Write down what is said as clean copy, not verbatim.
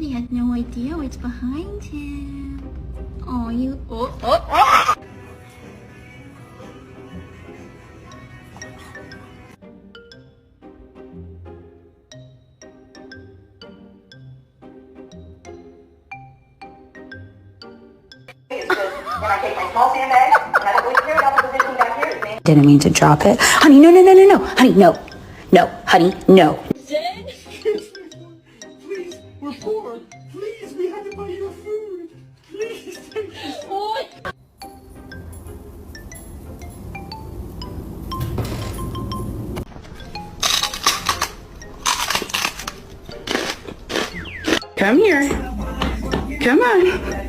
he has no idea what's behind him. Oh, you... Oh. When I take my small sandbag, and I always carry out the position back here. Didn't mean to drop it. Honey, no, no, no, no, no. Honey, no. No, honey, no. Please, we're poor. Please, we have to buy you food. Please. Come here. Come on.